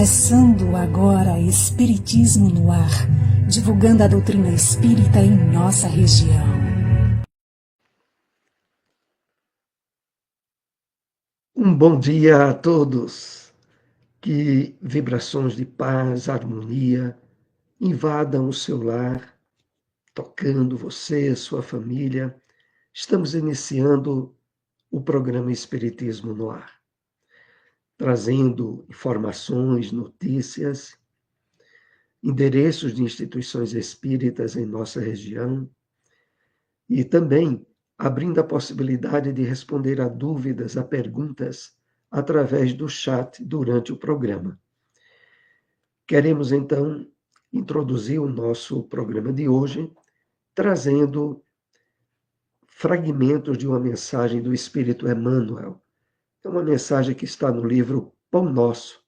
Começando agora Espiritismo no Ar, divulgando a doutrina espírita em nossa região. Um bom dia a todos. Que vibrações de paz, harmonia invadam o seu lar, tocando você, sua família. Estamos iniciando o programa Espiritismo no Ar, trazendo informações, notícias, endereços de instituições espíritas em nossa região e também abrindo a possibilidade de responder a dúvidas, a perguntas através do chat durante o programa. Queremos, então, introduzir o nosso programa de hoje, trazendo fragmentos de uma mensagem do Espírito Emmanuel. É uma mensagem que está no livro Pão Nosso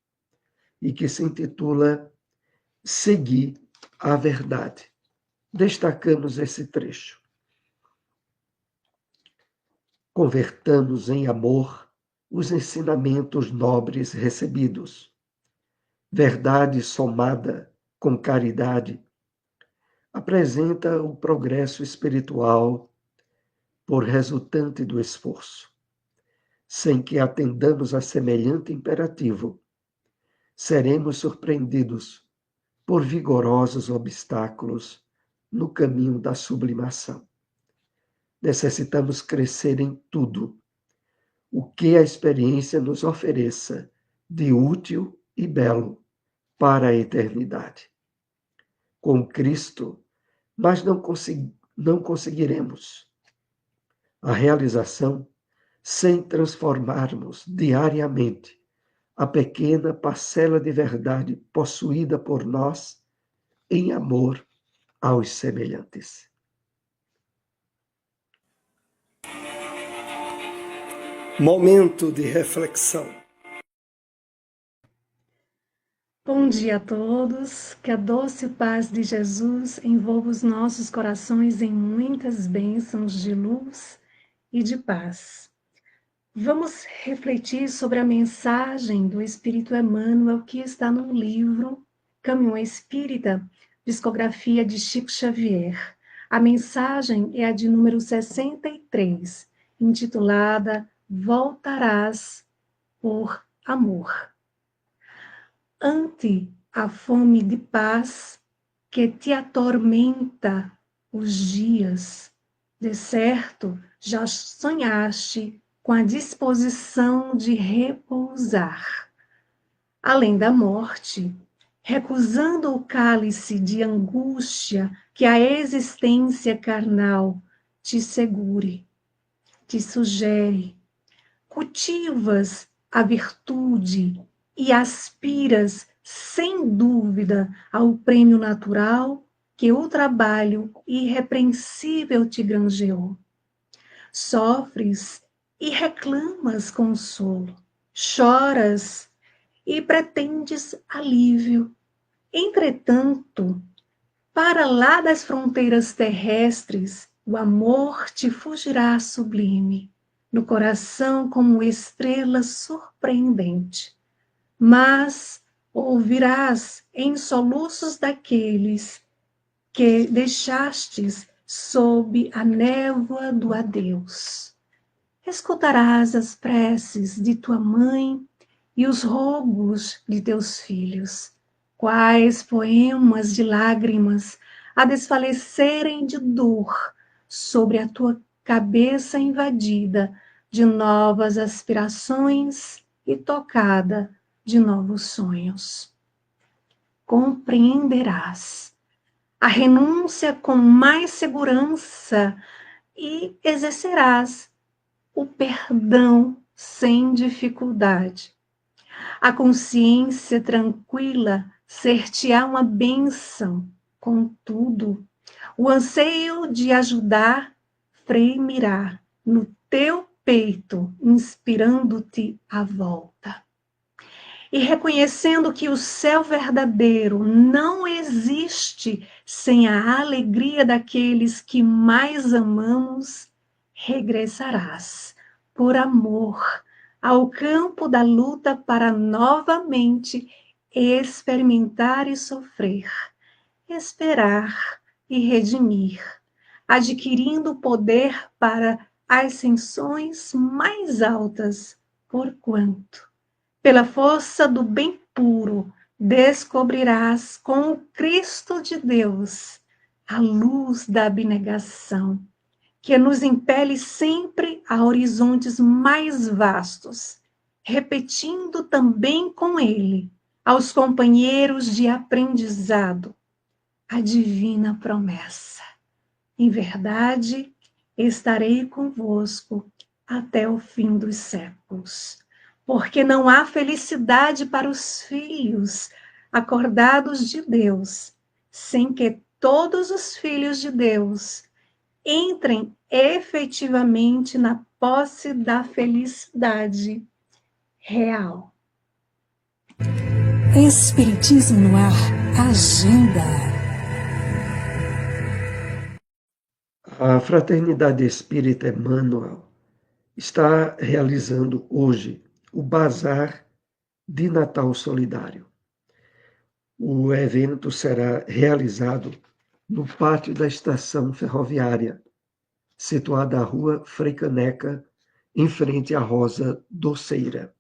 e que se intitula Seguir a Verdade. Destacamos esse trecho. Convertamos em amor os ensinamentos nobres recebidos. Verdade somada com caridade apresenta o progresso espiritual por resultante do esforço. Sem que atendamos a semelhante imperativo, seremos surpreendidos por vigorosos obstáculos no caminho da sublimação. Necessitamos crescer em tudo o que a experiência nos ofereça de útil e belo para a eternidade. Com Cristo, mas não conseguiremos a realização sem transformarmos diariamente a pequena parcela de verdade possuída por nós em amor aos semelhantes. Momento de reflexão. Bom dia a todos, que a doce paz de Jesus envolva os nossos corações em muitas bênçãos de luz e de paz. Vamos refletir sobre a mensagem do Espírito Emmanuel que está no livro Caminho Espírita, Psicografia de Chico Xavier. A mensagem é a de número 63, intitulada Voltarás por Amor. Ante a fome de paz que te atormenta os dias, de certo já sonhaste com a disposição de repousar. Além da morte, recusando o cálice de angústia que a existência carnal te segure, te sugere, cultivas a virtude e aspiras, sem dúvida, ao prêmio natural que o trabalho irrepreensível te granjeou. Sofres e reclamas consolo, choras e pretendes alívio. Entretanto, para lá das fronteiras terrestres, o amor te fugirá sublime, no coração como estrela surpreendente. Mas ouvirás em soluços daqueles que deixastes sob a névoa do adeus. Escutarás as preces de tua mãe e os rogos de teus filhos, quais poemas de lágrimas a desfalecerem de dor sobre a tua cabeça invadida de novas aspirações e tocada de novos sonhos. Compreenderás a renúncia com mais segurança e exercerás o perdão sem dificuldade. A consciência tranquila ser-te-á uma bênção, contudo, o anseio de ajudar fremirá no teu peito, inspirando-te a volta. E reconhecendo que o céu verdadeiro não existe sem a alegria daqueles que mais amamos, regressarás, por amor, ao campo da luta para novamente experimentar e sofrer, esperar e redimir, adquirindo poder para ascensões mais altas, porquanto, pela força do bem puro, descobrirás com o Cristo de Deus a luz da abnegação, que nos impele sempre a horizontes mais vastos, repetindo também com ele, aos companheiros de aprendizado, a divina promessa. Em verdade, estarei convosco até o fim dos séculos. Porque não há felicidade para os filhos acordados de Deus, sem que todos os filhos de Deus entrem efetivamente na posse da felicidade real. Espiritismo no ar, agenda. A Fraternidade Espírita Emmanuel está realizando hoje o Bazar de Natal Solidário. O evento será realizado no pátio da estação ferroviária, situada à rua Frei Caneca, em frente à Rosa Doceira.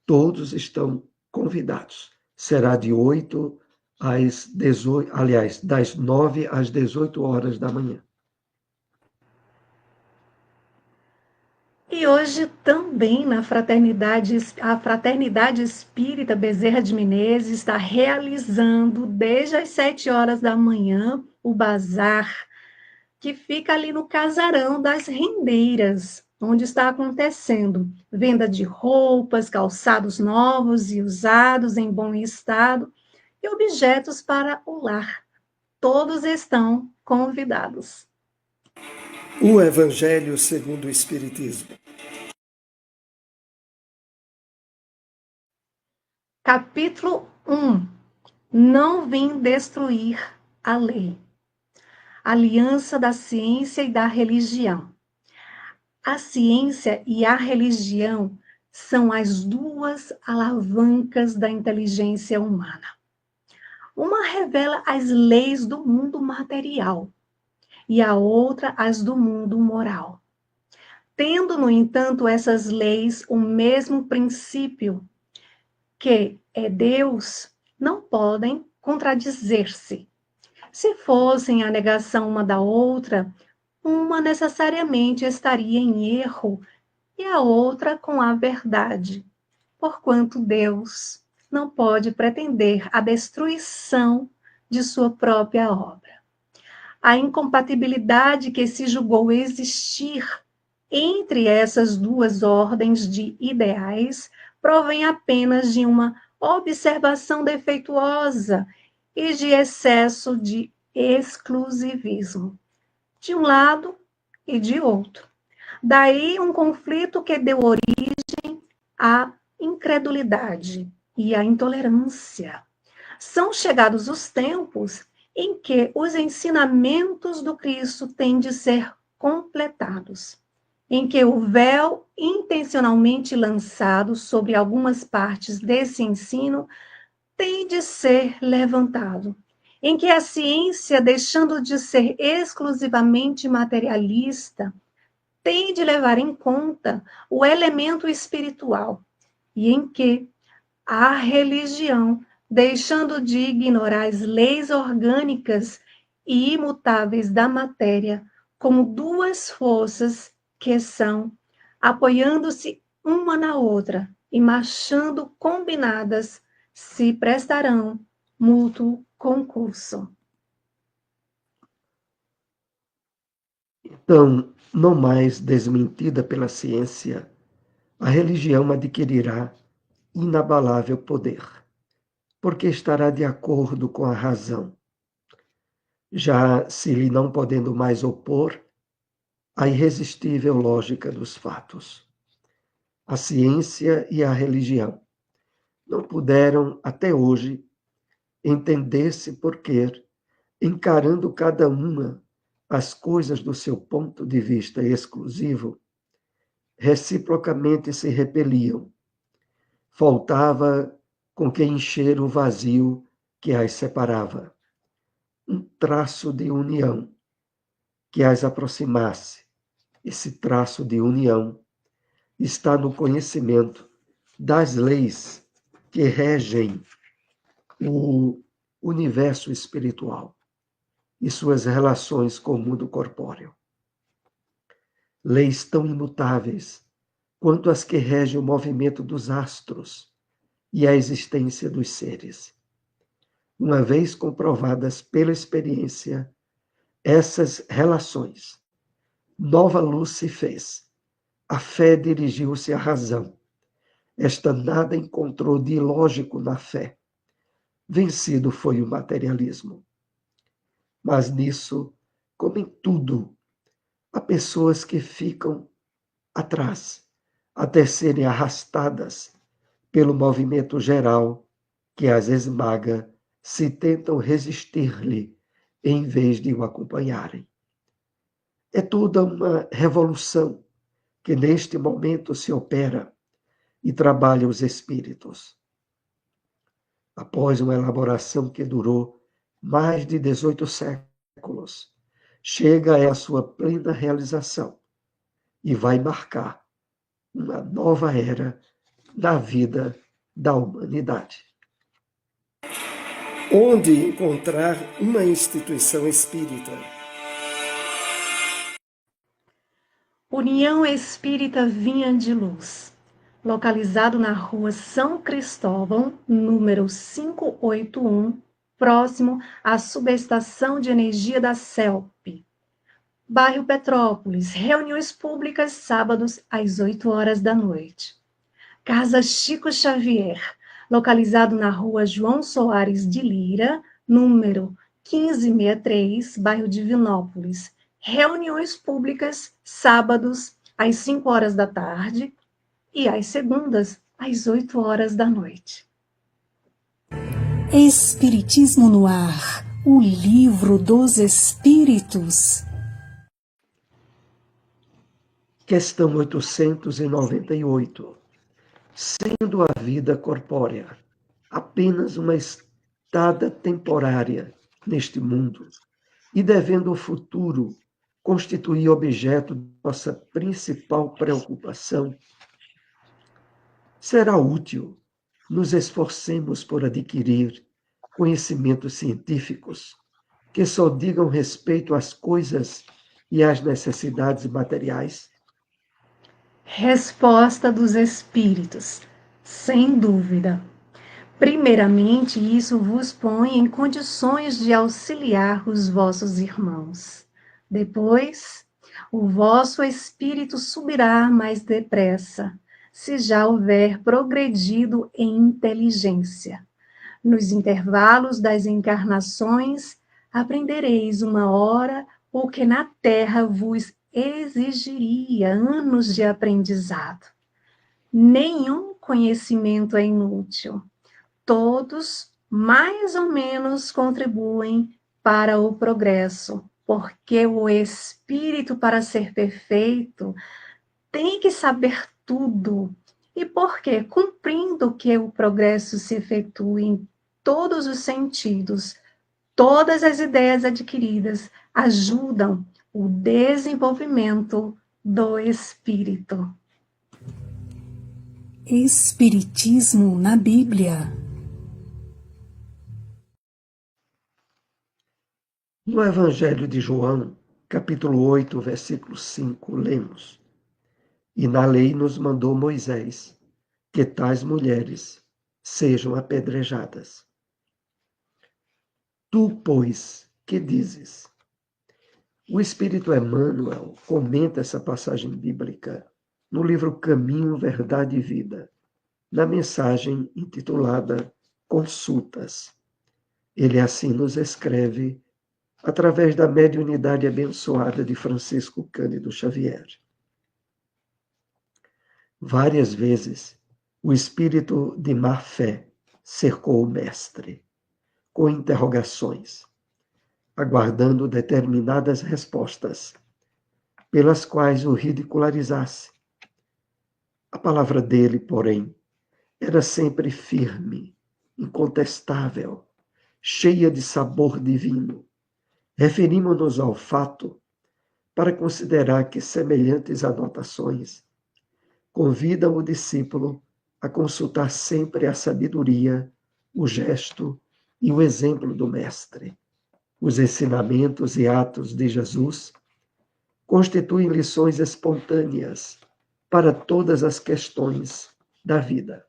Todos estão convidados. Será de 8 às 18, aliás, das 9 às 18 horas da manhã. E hoje também a Fraternidade Espírita Bezerra de Menezes está realizando desde as 7 horas da manhã o bazar, que fica ali no Casarão das Rendeiras, onde está acontecendo venda de roupas, calçados novos e usados em bom estado e objetos para o lar. Todos estão convidados. O Evangelho segundo o Espiritismo. Capítulo 1. Não vim destruir a lei. Aliança da ciência e da religião. A ciência e a religião são as duas alavancas da inteligência humana. Uma revela as leis do mundo material e a outra as do mundo moral. Tendo, no entanto, essas leis o mesmo princípio, que é Deus, não podem contradizer-se. Se fossem a negação uma da outra, uma necessariamente estaria em erro e a outra com a verdade, porquanto Deus não pode pretender a destruição de sua própria obra. A incompatibilidade que se julgou existir entre essas duas ordens de ideais provém apenas de uma observação defeituosa e de excesso de exclusivismo, de um lado e de outro. Daí um conflito que deu origem à incredulidade e à intolerância. São chegados os tempos em que os ensinamentos do Cristo têm de ser completados, em que o véu intencionalmente lançado sobre algumas partes desse ensino tem de ser levantado, em que a ciência, deixando de ser exclusivamente materialista, tem de levar em conta o elemento espiritual, e em que a religião, deixando de ignorar as leis orgânicas e imutáveis da matéria, como duas forças que são, apoiando-se uma na outra e marchando combinadas, se prestarão mútuo concurso. Então, não mais desmentida pela ciência, a religião adquirirá inabalável poder, porque estará de acordo com a razão. Já se lhe não podendo mais opor a irresistível lógica dos fatos. A ciência e a religião não puderam, até hoje, entender-se porque, encarando cada uma as coisas do seu ponto de vista exclusivo, reciprocamente se repeliam. Faltava com que encher o vazio que as separava. Um traço de união que as aproximasse. Esse traço de união está no conhecimento das leis que regem o universo espiritual e suas relações com o mundo corpóreo. Leis tão imutáveis quanto as que regem o movimento dos astros e a existência dos seres. Uma vez comprovadas pela experiência, essas relações, nova luz se fez. A fé dirigiu-se à razão. Esta nada encontrou de ilógico na fé. Vencido foi o materialismo. Mas nisso, como em tudo, há pessoas que ficam atrás, até serem arrastadas pelo movimento geral que as esmaga, se tentam resistir-lhe em vez de o acompanharem. É toda uma revolução que neste momento se opera e trabalha os espíritos. Após uma elaboração que durou mais de 18 séculos, chega à sua plena realização e vai marcar uma nova era na vida da humanidade. Onde encontrar uma instituição espírita? União Espírita Vinha de Luz, localizado na rua São Cristóvão, número 581, próximo à subestação de energia da CELP. Bairro Petrópolis, reuniões públicas sábados às 8 horas da noite. Casa Chico Xavier, localizado na rua João Soares de Lira, número 1563, bairro Divinópolis. Reuniões públicas sábados às 5 horas da tarde e às segundas às 8 horas da noite. Espiritismo no Ar, o livro dos Espíritos. Questão 898. Sendo a vida corpórea apenas uma estada temporária neste mundo e devendo o futuro constituir objeto de nossa principal preocupação, será útil nos esforcemos por adquirir conhecimentos científicos que só digam respeito às coisas e às necessidades materiais? Resposta dos Espíritos, sem dúvida. Primeiramente, isso vos põe em condições de auxiliar os vossos irmãos. Depois, o vosso espírito subirá mais depressa, se já houver progredido em inteligência. Nos intervalos das encarnações, aprendereis uma hora o que na terra vos exigiria anos de aprendizado. Nenhum conhecimento é inútil. Todos, mais ou menos, contribuem para o progresso, porque o espírito, para ser perfeito, tem que saber tudo. E porque, cumprindo que o progresso se efetue em todos os sentidos, todas as ideias adquiridas ajudam o desenvolvimento do espírito. Espiritismo na Bíblia. No Evangelho de João, capítulo 8, versículo 5, lemos: E na lei nos mandou Moisés que tais mulheres sejam apedrejadas. Tu, pois, que dizes? O Espírito Emmanuel comenta essa passagem bíblica no livro Caminho, Verdade e Vida, na mensagem intitulada Consultas. Ele assim nos escreve através da mediunidade abençoada de Francisco Cândido Xavier. Várias vezes, o espírito de má fé cercou o mestre, com interrogações, aguardando determinadas respostas, pelas quais o ridicularizasse. A palavra dele, porém, era sempre firme incontestável, cheia de sabor divino. Referimos-nos ao fato para considerar que semelhantes anotações convidam o discípulo a consultar sempre a sabedoria, o gesto e o exemplo do Mestre. Os ensinamentos e atos de Jesus constituem lições espontâneas para todas as questões da vida.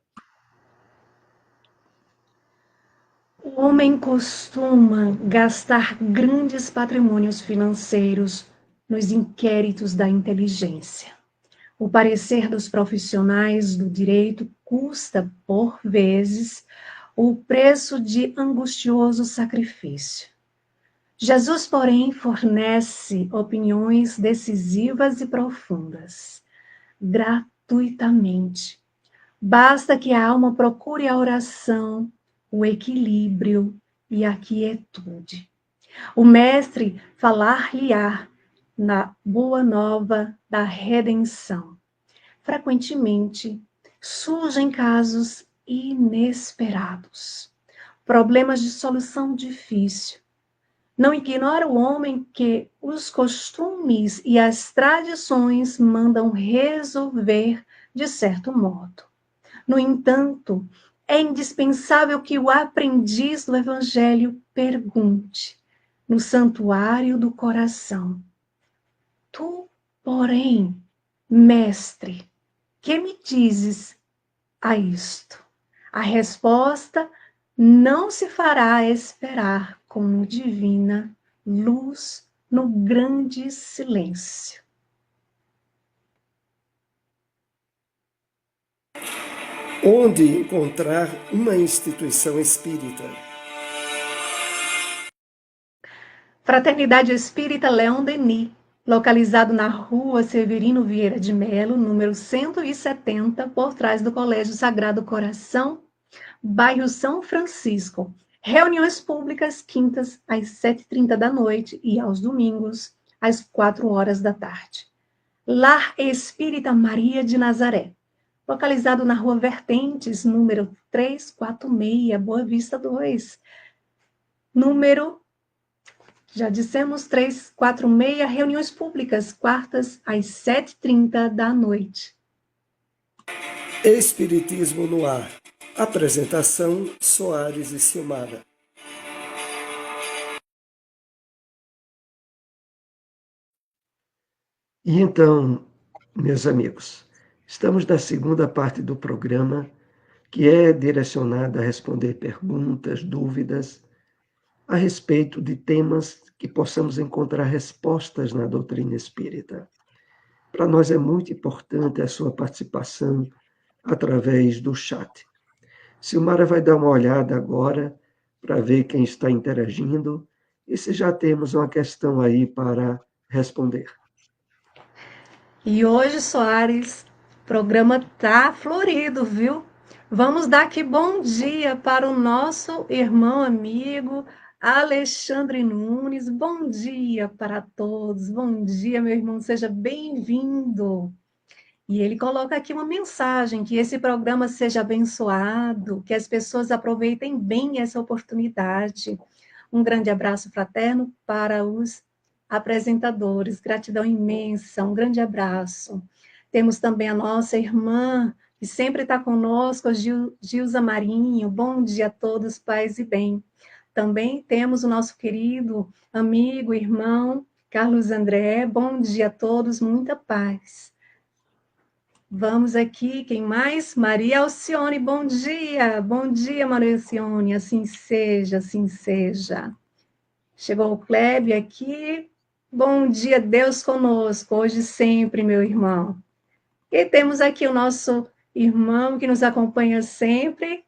O homem costuma gastar grandes patrimônios financeiros nos inquéritos da inteligência. O parecer dos profissionais do direito custa, por vezes, o preço de angustioso sacrifício. Jesus, porém, fornece opiniões decisivas e profundas, gratuitamente. Basta que a alma procure a oração, o equilíbrio e a quietude. O Mestre falar-lhe-á na boa nova da redenção. Frequentemente, surgem casos inesperados, problemas de solução difícil. Não ignora o homem que os costumes e as tradições mandam resolver de certo modo. No entanto, é indispensável que o aprendiz do Evangelho pergunte, no santuário do coração: Tu, porém, mestre, que me dizes a isto? A resposta não se fará esperar como divina luz no grande silêncio. Onde encontrar uma instituição espírita? Fraternidade Espírita Leão Denis, localizado na Rua Severino Vieira de Melo, número 170, por trás do Colégio Sagrado Coração, bairro São Francisco. Reuniões públicas quintas às 7h30 da noite e aos domingos às 4 horas da tarde. Lar Espírita Maria de Nazaré, localizado na Rua Vertentes, número 346, Boa Vista 2. Número, já dissemos, 346, reuniões públicas, quartas às 7h30 da noite. Espiritismo no ar. Apresentação: Soares e Silmara. E então, meus amigos, estamos na segunda parte do programa, que é direcionada a responder perguntas, dúvidas a respeito de temas que possamos encontrar respostas na doutrina espírita. Para nós é muito importante a sua participação através do chat. Silmara vai dar uma olhada agora para ver quem está interagindo e se já temos uma questão aí para responder. E hoje, Soares, o programa tá florido, viu? Vamos dar aqui bom dia para o nosso irmão amigo Alexandre Nunes. Bom dia para todos. Bom dia, meu irmão, seja bem-vindo. E ele coloca aqui uma mensagem: que esse programa seja abençoado, que as pessoas aproveitem bem essa oportunidade. Um grande abraço fraterno para os apresentadores. Gratidão imensa, um grande abraço. Temos também a nossa irmã, que sempre está conosco, a Gilza Marinho. Bom dia a todos, paz e bem. Também temos o nosso querido amigo, irmão, Carlos André. Bom dia a todos, muita paz. Vamos aqui, quem mais? Maria Alcione, bom dia. Bom dia, Maria Alcione, assim seja, assim seja. Chegou o Kleber aqui. Bom dia, Deus conosco, hoje e sempre, meu irmão. E temos aqui o nosso irmão que nos acompanha sempre,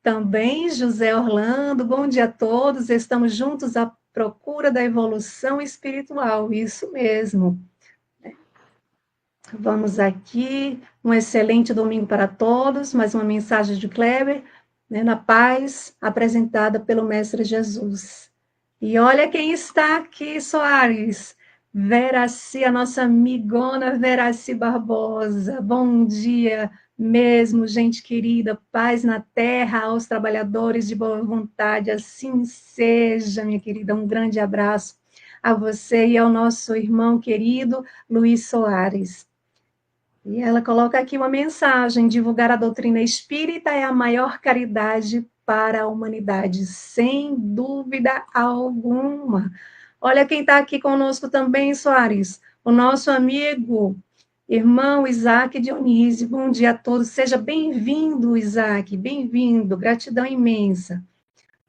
também, José Orlando. Bom dia a todos, estamos juntos à procura da evolução espiritual, isso mesmo. Vamos aqui, um excelente domingo para todos, mais uma mensagem de Kleber, né, na paz, apresentada pelo Mestre Jesus. E olha quem está aqui, Soares, Veraci, a nossa amigona Veraci Barbosa. Bom dia mesmo, gente querida. Paz na terra aos trabalhadores de boa vontade. Assim seja, minha querida. Um grande abraço a você e ao nosso irmão querido Luiz Soares. E ela coloca aqui uma mensagem: divulgar a doutrina espírita é a maior caridade para a humanidade, sem dúvida alguma. Olha quem está aqui conosco também, Soares, o nosso amigo, irmão Isaac Dionísio. Bom dia a todos, seja bem-vindo, Isaac, bem-vindo, gratidão imensa.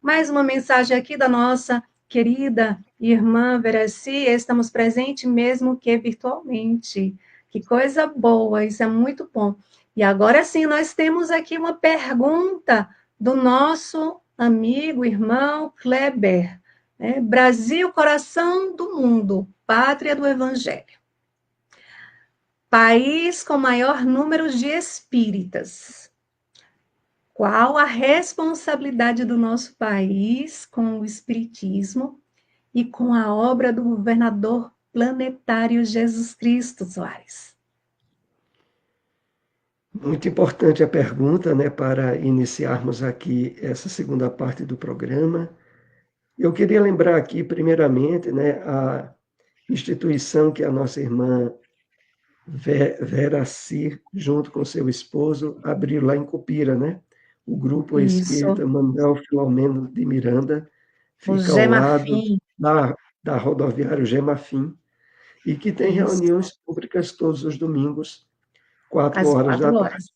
Mais uma mensagem aqui da nossa querida irmã Veraci, estamos presentes mesmo que virtualmente. Que coisa boa, isso é muito bom. E agora sim, nós temos aqui uma pergunta do nosso amigo, irmão Kleber. Brasil, coração do mundo, pátria do Evangelho. País com maior número de espíritas. Qual a responsabilidade do nosso país com o espiritismo e com a obra do governador planetário Jesus Cristo, Soares? Muito importante a pergunta, né, para iniciarmos aqui essa segunda parte do programa. Eu queria lembrar aqui, primeiramente, né, a instituição que a nossa irmã Vera Cir, junto com seu esposo, abriu lá em Cupira, né? O Grupo Isso, Espírita Manuel Filomeno de Miranda, o fica ao Zé lado Marfim, da rodoviária Gemafim, e que tem isso, reuniões públicas todos os domingos, 4 às horas da 4 horas. tarde.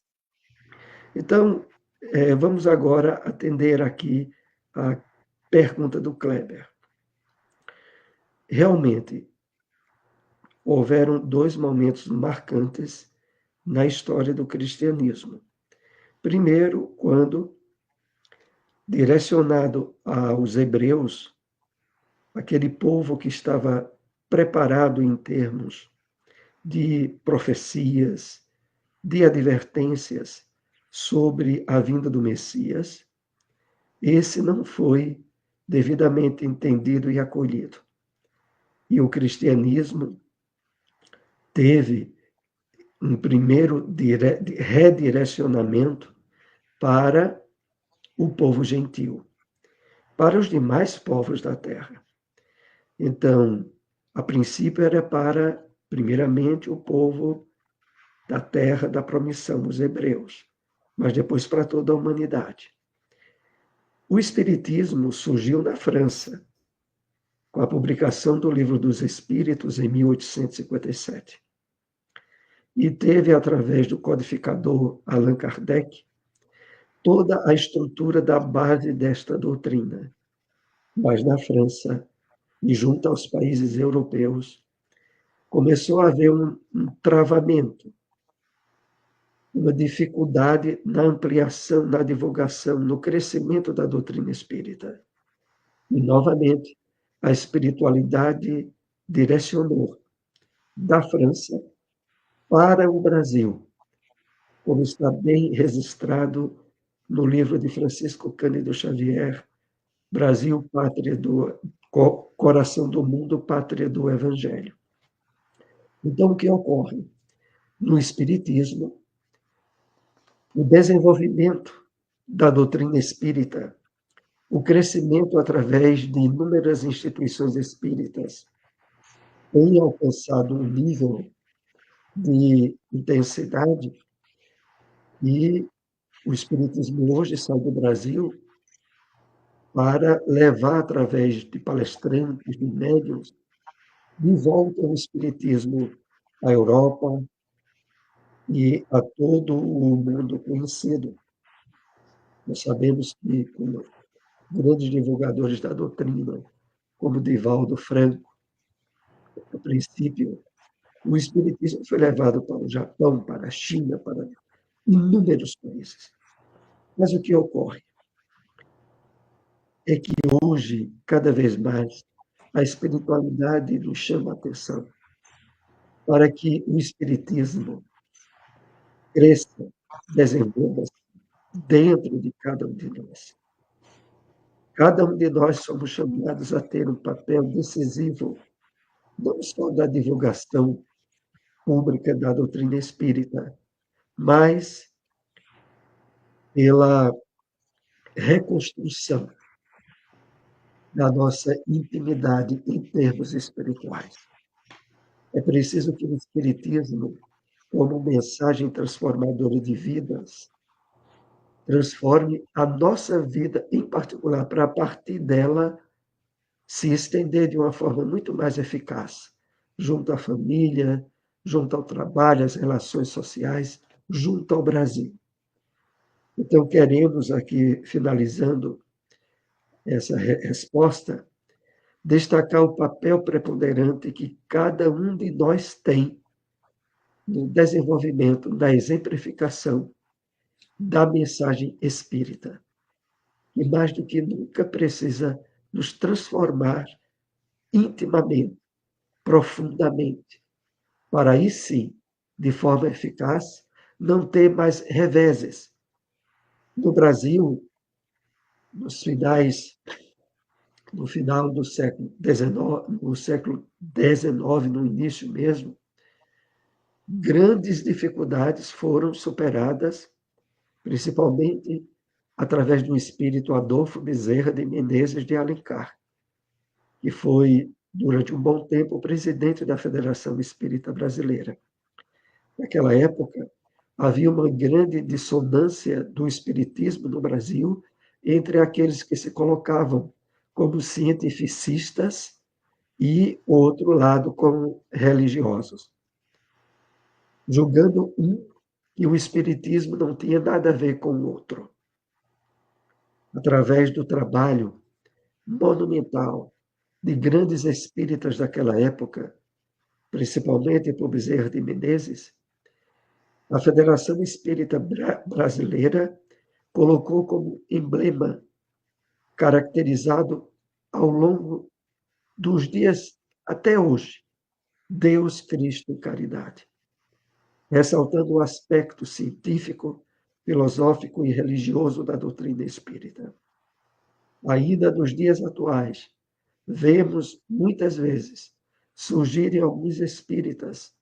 Então, vamos agora atender aqui a pergunta do Kleber. Realmente, houveram 2 momentos marcantes na história do cristianismo. Primeiro, quando, direcionado aos hebreus, aquele povo que estava preparado em termos de profecias, de advertências sobre a vinda do Messias, esse não foi devidamente entendido e acolhido. E o cristianismo teve um primeiro redirecionamento para o povo gentil, para os demais povos da terra. Então, a princípio era para, primeiramente, o povo da terra da promissão, os hebreus, mas depois para toda a humanidade. O Espiritismo surgiu na França, com a publicação do Livro dos Espíritos em 1857. E teve, através do codificador Allan Kardec, toda a estrutura da base desta doutrina. Mas na França, e junto aos países europeus, começou a haver um travamento, uma dificuldade na ampliação, na divulgação, no crescimento da doutrina espírita. E, novamente, a espiritualidade direcionou da França para o Brasil, como está bem registrado no livro de Francisco Cândido Xavier, Brasil, Pátria do Coração do Mundo, Pátria do Evangelho. Então, o que ocorre? No Espiritismo, o desenvolvimento da doutrina espírita, o crescimento através de inúmeras instituições espíritas, tem alcançado um nível de intensidade e o Espiritismo hoje sai do Brasil para levar, através de palestrantes, de médiuns, de volta o Espiritismo à Europa e a todo o mundo conhecido. Nós sabemos que, como grandes divulgadores da doutrina, como Divaldo Franco, a princípio, o Espiritismo foi levado para o Japão, para a China, para inúmeros países. Mas o que ocorre é que hoje, cada vez mais, a espiritualidade nos chama a atenção para que o Espiritismo cresça, desenvolva-se dentro de cada um de nós. Cada um de nós somos chamados a ter um papel decisivo não só da divulgação pública da doutrina espírita, mas pela reconstrução da nossa intimidade em termos espirituais. É preciso que o Espiritismo, como mensagem transformadora de vidas, transforme a nossa vida em particular, para a partir dela se estender de uma forma muito mais eficaz, junto à família, junto ao trabalho, às relações sociais, junto ao Brasil. Então, queremos aqui, finalizando essa resposta, destacar o papel preponderante que cada um de nós tem no desenvolvimento, na exemplificação da mensagem espírita. E mais do que nunca precisa nos transformar intimamente, profundamente, para aí sim, de forma eficaz, não ter mais reveses. No Brasil, no final do século XIX, no século XIX, no início mesmo, grandes dificuldades foram superadas, principalmente através do espírito Adolfo Bezerra de Menezes de Alencar, que foi, durante um bom tempo, o presidente da Federação Espírita Brasileira. Naquela época, havia uma grande dissonância do espiritismo no Brasil entre aqueles que se colocavam como cientificistas e o outro lado como religiosos, julgando que o espiritismo não tinha nada a ver com o outro. Através do trabalho monumental de grandes espíritas daquela época, principalmente por Bezerra de Menezes, a Federação Espírita Brasileira colocou como emblema, caracterizado ao longo dos dias até hoje, Deus, Cristo e caridade, ressaltando o aspecto científico, filosófico e religioso da doutrina espírita. Ainda nos dias atuais, vemos muitas vezes surgirem alguns espíritas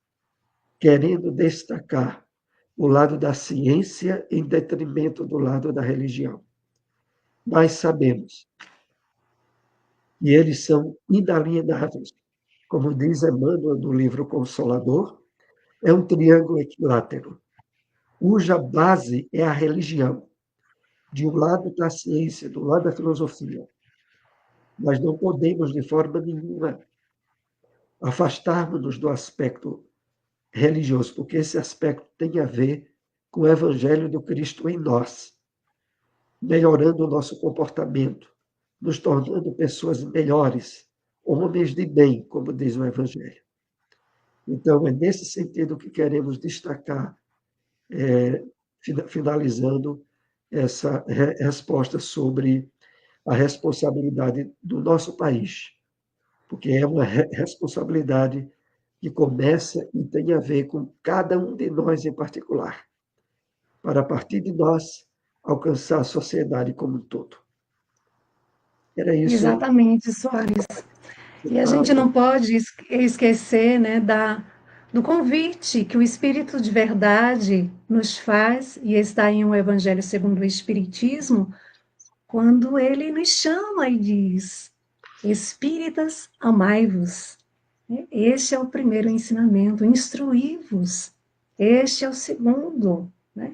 querendo destacar o lado da ciência em detrimento do lado da religião. Mas sabemos que eles são inalienáveis. Como diz Emmanuel no livro Consolador, é um triângulo equilátero, cuja base é a religião. De um lado está a ciência, do lado a filosofia. Mas não podemos, de forma nenhuma, afastarmos-nos do aspecto religioso, porque esse aspecto tem a ver com o Evangelho do Cristo em nós, melhorando o nosso comportamento, nos tornando pessoas melhores, homens de bem, como diz o Evangelho. Então, é nesse sentido que queremos destacar, finalizando essa resposta sobre a responsabilidade do nosso país, porque é uma responsabilidade que começa e tem a ver com cada um de nós em particular, para a partir de nós alcançar a sociedade como um todo. Era isso. Exatamente, Soares. E a gente não pode esquecer, né, do convite que o Espírito de Verdade nos faz, e está em um Evangelho segundo o Espiritismo, quando ele nos chama e diz: Espíritas, amai-vos. Este é o primeiro ensinamento, instruí-vos. Este é o segundo. Né?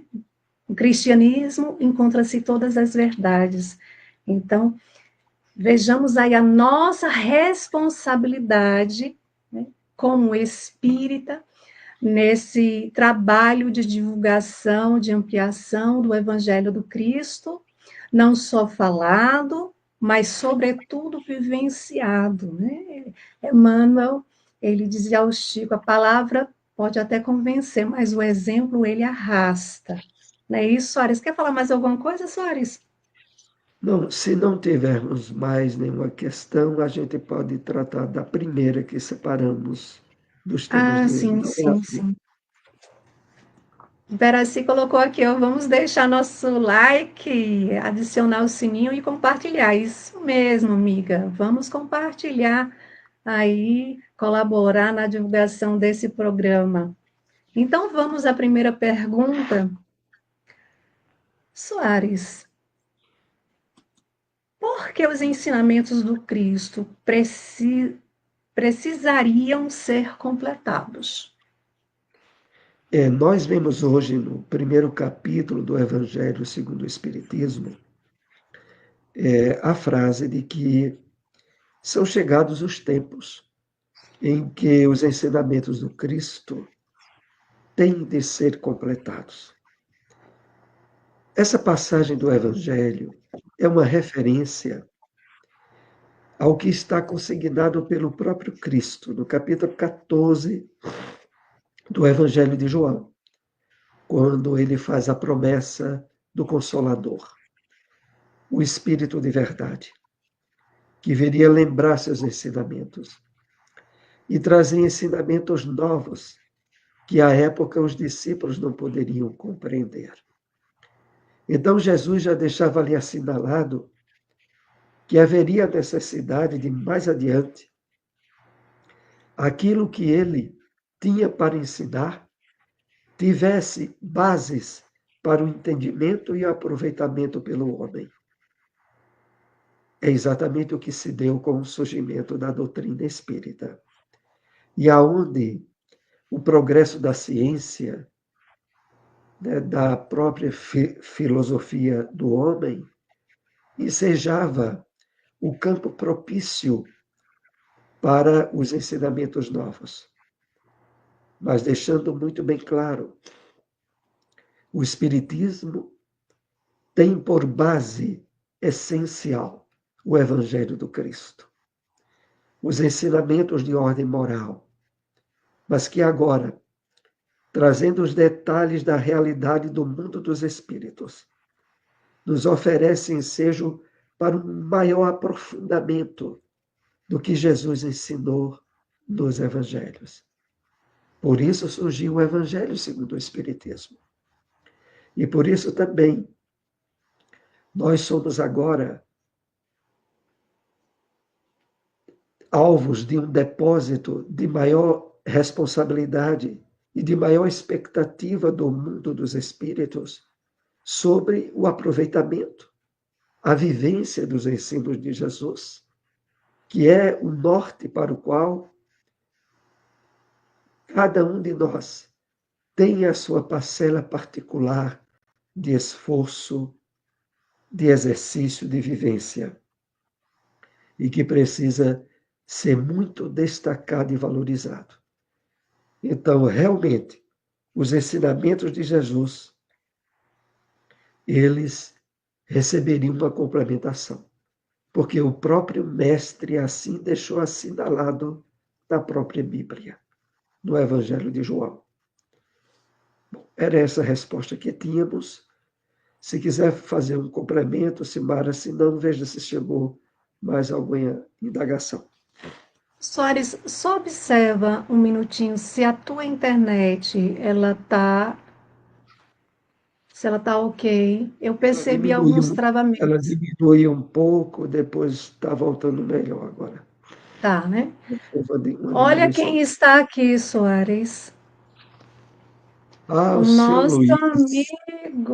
No cristianismo encontra-se todas as verdades. Então, vejamos aí a nossa responsabilidade, né, como espírita, nesse trabalho de divulgação, de ampliação do Evangelho do Cristo, não só falado, mas, sobretudo, vivenciado. Né? Emmanuel, ele dizia ao Chico, a palavra pode até convencer, mas o exemplo, ele arrasta. Não é isso, Soares? Quer falar mais alguma coisa, Soares? Não, se não tivermos mais nenhuma questão, a gente pode tratar da primeira que separamos dos temas Ah, de hoje. sim, Então, sim, sim. Veraci colocou aqui, ó, vamos deixar nosso like, adicionar o sininho e compartilhar. Isso mesmo, amiga. Vamos compartilhar aí colaborar na divulgação desse programa. Então, vamos à primeira pergunta. Soares, por que os ensinamentos do Cristo precisariam ser completados? Nós vemos hoje no primeiro capítulo do Evangelho segundo o Espiritismo a frase de que são chegados os tempos em que os ensinamentos do Cristo têm de ser completados. Essa passagem do Evangelho é uma referência ao que está consignado pelo próprio Cristo, no capítulo 14 do Evangelho de João, quando ele faz a promessa do Consolador, o Espírito de verdade, que viria lembrar seus ensinamentos e trazer ensinamentos novos que à época os discípulos não poderiam compreender. Então Jesus já deixava ali assinalado que haveria necessidade de mais adiante aquilo que ele tinha para ensinar tivesse bases para o entendimento e o aproveitamento pelo homem. É exatamente o que se deu com o surgimento da doutrina espírita. E aonde o progresso da ciência, né, da própria filosofia do homem, ensejava o campo propício para os ensinamentos novos. Mas deixando muito bem claro, o Espiritismo tem por base essencial o Evangelho do Cristo, os ensinamentos de ordem moral, mas que agora, trazendo os detalhes da realidade do mundo dos espíritos, nos oferece ensejo para um maior aprofundamento do que Jesus ensinou nos Evangelhos. Por isso surgiu o Evangelho segundo o Espiritismo. E por isso também nós somos agora alvos de um depósito de maior responsabilidade e de maior expectativa do mundo dos espíritos sobre o aproveitamento, a vivência dos ensinos de Jesus, que é o norte para o qual cada um de nós tem a sua parcela particular de esforço, de exercício, de vivência, e que precisa ser muito destacado e valorizado. Então, realmente, os ensinamentos de Jesus, eles receberiam uma complementação, porque o próprio Mestre assim deixou assinalado na própria Bíblia, no Evangelho de João. Bom, era essa a resposta que tínhamos. Se quiser fazer um complemento, Simara, se não, veja se chegou mais alguma indagação. Soares, só observa um minutinho se a tua internet se ela tá ok. Eu percebi alguns Ela travamentos. diminuiu um pouco, depois está voltando melhor agora. Tá, né? Houve uma Olha diminuição. quem está aqui, Soares. Ah, O o seu nosso Luiz. amigo,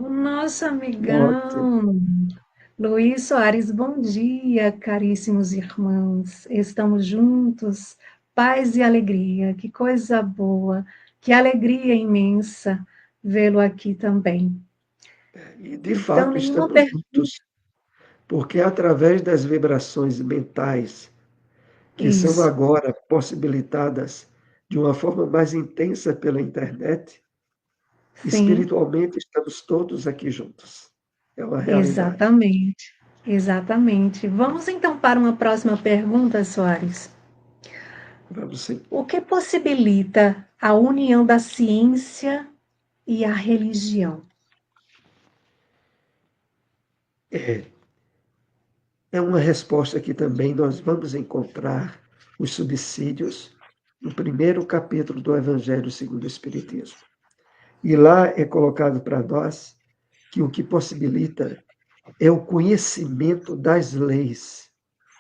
o nosso Ótimo. amigão. Luiz Soares, bom dia, caríssimos irmãos. Estamos juntos, paz e alegria. Que coisa boa, que alegria imensa vê-lo aqui também. E, de Então, fato, nenhuma estamos pergunta. juntos, porque através das vibrações mentais, que são Isso, agora possibilitadas de uma forma mais intensa pela internet, sim, espiritualmente estamos todos aqui juntos. É uma realidade. exatamente, exatamente. Vamos então para uma próxima pergunta, Soares. Vamos sim. O que possibilita a união da ciência e a religião? É, é uma resposta que também nós vamos encontrar os subsídios no primeiro capítulo do Evangelho segundo o Espiritismo. E lá é colocado para nós que o que possibilita é o conhecimento das leis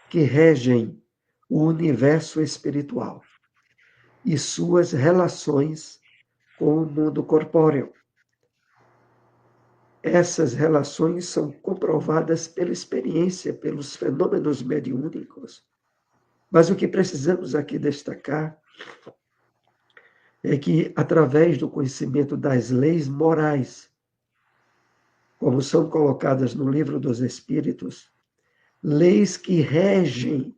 que regem o universo espiritual e suas relações com o mundo corpóreo. Essas relações são comprovadas pela experiência, pelos fenômenos mediúnicos. Mas o que precisamos aqui destacar é que, através do conhecimento das leis morais, como são colocadas no Livro dos Espíritos, leis que regem,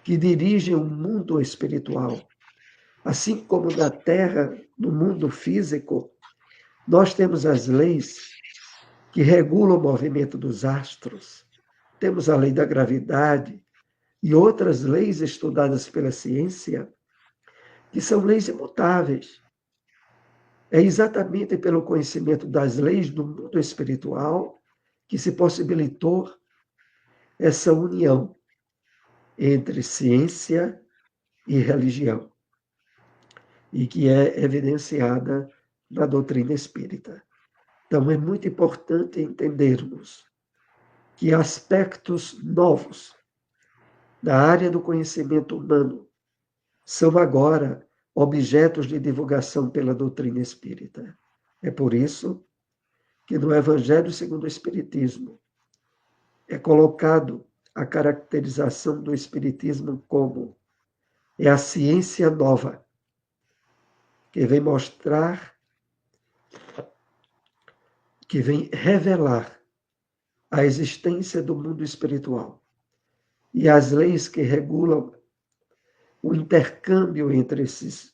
que dirigem o mundo espiritual, assim como na Terra, no mundo físico, nós temos as leis que regulam o movimento dos astros, temos a lei da gravidade e outras leis estudadas pela ciência, que são leis imutáveis. É exatamente pelo conhecimento das leis do mundo espiritual que se possibilitou essa união entre ciência e religião, e que é evidenciada na doutrina espírita. Então, é muito importante entendermos que aspectos novos da área do conhecimento humano são agora objetos de divulgação pela doutrina espírita. É por isso que no Evangelho segundo o Espiritismo é colocado a caracterização do Espiritismo como é a ciência nova, que vem mostrar, que vem revelar a existência do mundo espiritual e as leis que regulam o intercâmbio entre essas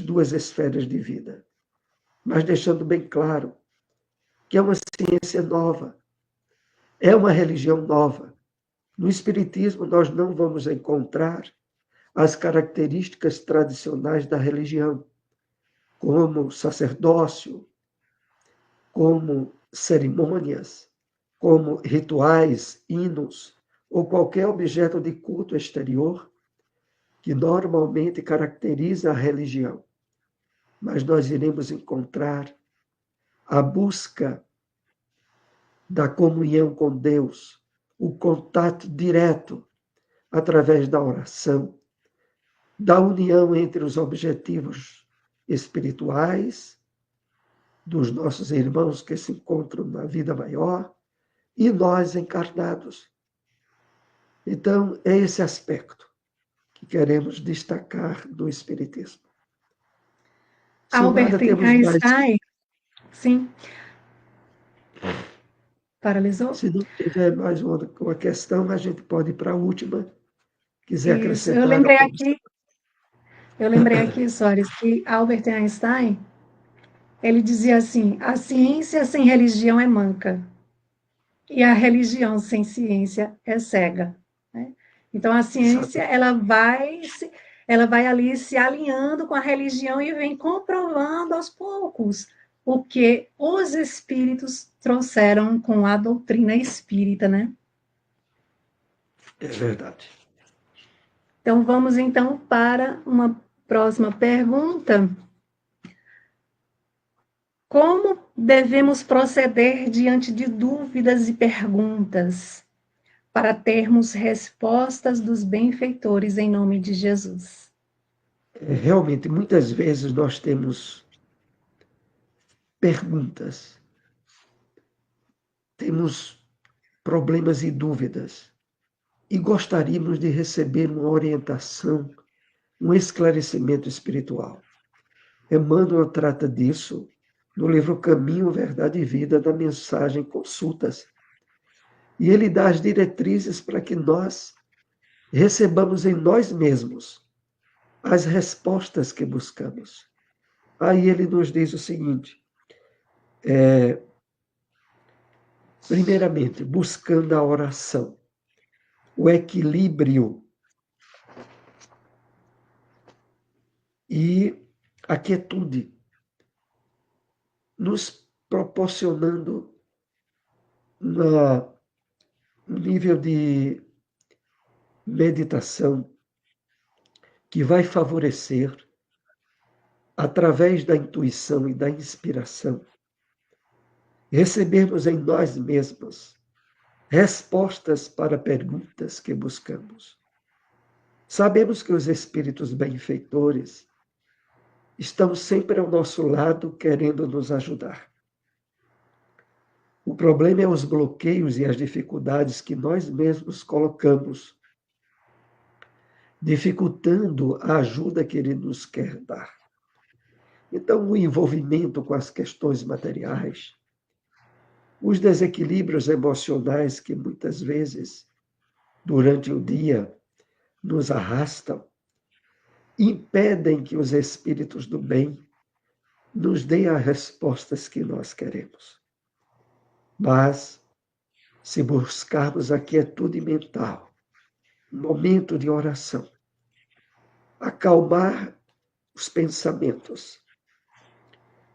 duas esferas de vida, mas deixando bem claro que é uma ciência nova, é uma religião nova. No Espiritismo, nós não vamos encontrar as características tradicionais da religião, como sacerdócio, como cerimônias, como rituais, hinos, ou qualquer objeto de culto exterior que normalmente caracteriza a religião. Mas nós iremos encontrar a busca da comunhão com Deus, o contato direto através da oração, da união entre os objetivos espirituais dos nossos irmãos que se encontram na vida maior e nós encarnados. Então, é esse aspecto que queremos destacar do Espiritismo. Albert Silmara, temos mais. Einstein, sim, paralisou? Se não tiver mais uma questão, a gente pode ir para a última. Quiser Isso, acrescentar alguma. eu lembrei aqui, Soares, que Albert Einstein, ele dizia assim, a ciência sem religião é manca, e a religião sem ciência é cega, né? Então, a ciência, Exato. ela vai ali se alinhando com a religião e vem comprovando aos poucos o que os espíritos trouxeram com a doutrina espírita, né? É verdade. Então, vamos então para uma próxima pergunta. Como devemos proceder diante de dúvidas e perguntas para termos respostas dos benfeitores em nome de Jesus? Realmente, muitas vezes nós temos perguntas, temos problemas e dúvidas, e gostaríamos de receber uma orientação, um esclarecimento espiritual. Emmanuel trata disso no livro Caminho, Verdade e Vida, da mensagem Consultas. E ele dá as diretrizes para que nós recebamos em nós mesmos as respostas que buscamos. Aí ele nos diz o seguinte, primeiramente, buscando a oração, o equilíbrio e a quietude, nos proporcionando um nível de meditação que vai favorecer, através da intuição e da inspiração, recebermos em nós mesmos respostas para perguntas que buscamos. Sabemos que os espíritos benfeitores estão sempre ao nosso lado, querendo nos ajudar. O problema é os bloqueios e as dificuldades que nós mesmos colocamos, dificultando a ajuda que ele nos quer dar. Então, o envolvimento com as questões materiais, os desequilíbrios emocionais que muitas vezes, durante o dia, nos arrastam, impedem que os espíritos do bem nos deem as respostas que nós queremos. Mas, se buscarmos a quietude mental, um momento de oração, acalmar os pensamentos,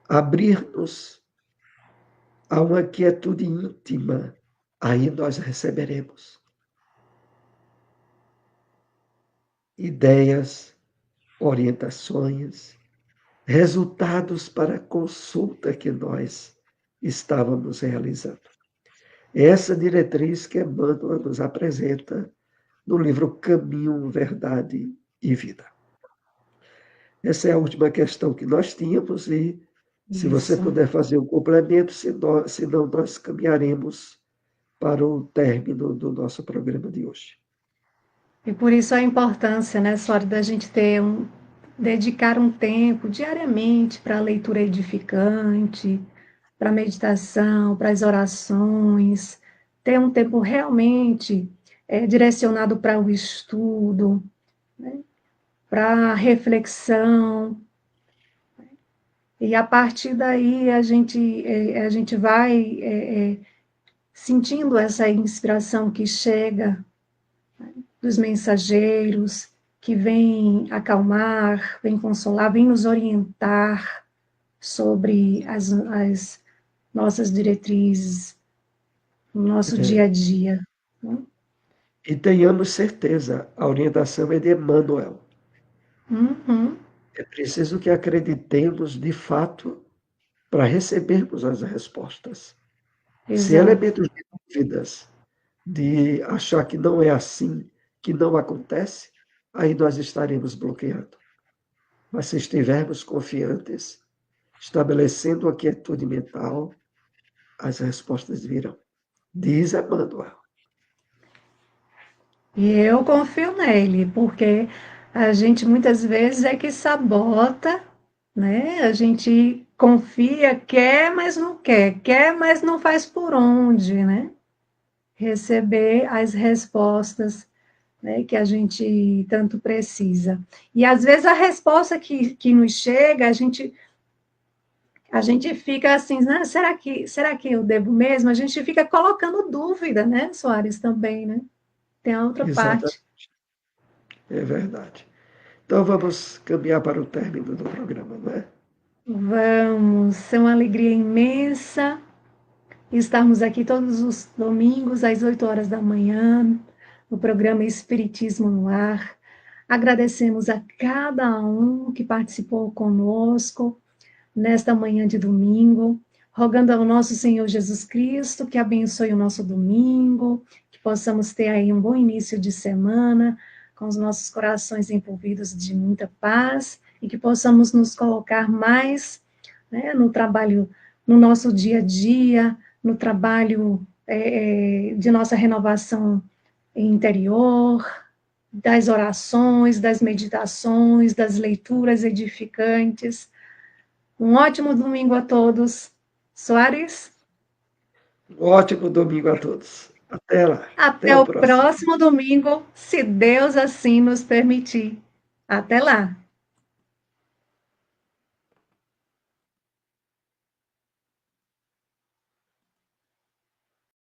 abrir-nos a uma quietude íntima, aí nós receberemos ideias, orientações, resultados para a consulta que nós estávamos realizando. Essa diretriz que Emmanuel nos apresenta no livro Caminho, Verdade e Vida. Essa é a última questão que nós tínhamos e, se você puder fazer um complemento, senão nós caminharemos para o término do nosso programa de hoje. E por isso a importância, né, Suara, da gente dedicar um tempo diariamente para a leitura edificante, para a meditação, para as orações, ter um tempo realmente direcionado para o estudo, né, para a reflexão. E a partir daí a gente vai sentindo essa inspiração que chega, né, dos mensageiros, que vem acalmar, vem consolar, vem nos orientar sobre as nossas diretrizes, no nosso dia a dia. Né? E tenhamos certeza, a orientação é de Emmanuel. Uhum. É preciso que acreditemos de fato para recebermos as respostas. Exato. Se elementos de dúvidas, de achar que não é assim, que não acontece, aí nós estaremos bloqueando. Mas se estivermos confiantes, estabelecendo a quietude mental, as respostas virão. Diz Emmanuel. E eu confio nele, porque a gente muitas vezes é que sabota, né? A gente confia, quer, mas não quer, mas não faz por onde, né? Receber as respostas, né, que a gente tanto precisa. E às vezes a resposta que nos chega, a gente fica assim, né, será que eu devo mesmo? A gente fica colocando dúvida, né, Soares, também, né? Tem a outra Exatamente. parte. É verdade. Então vamos caminhar para o término do programa, não é? Vamos, é uma alegria imensa estarmos aqui todos os domingos às 8 horas da manhã, no programa Espiritismo no Ar. Agradecemos a cada um que participou conosco nesta manhã de domingo, rogando ao nosso Senhor Jesus Cristo que abençoe o nosso domingo, que possamos ter aí um bom início de semana, com os nossos corações envolvidos de muita paz, e que possamos nos colocar mais, né, no trabalho, no nosso dia a dia, no trabalho de nossa renovação interior, das orações, das meditações, das leituras edificantes. Um ótimo domingo a todos. Soares? Um ótimo domingo a todos. Até lá. Até Até o o próximo. próximo domingo, se Deus assim nos permitir. Até lá.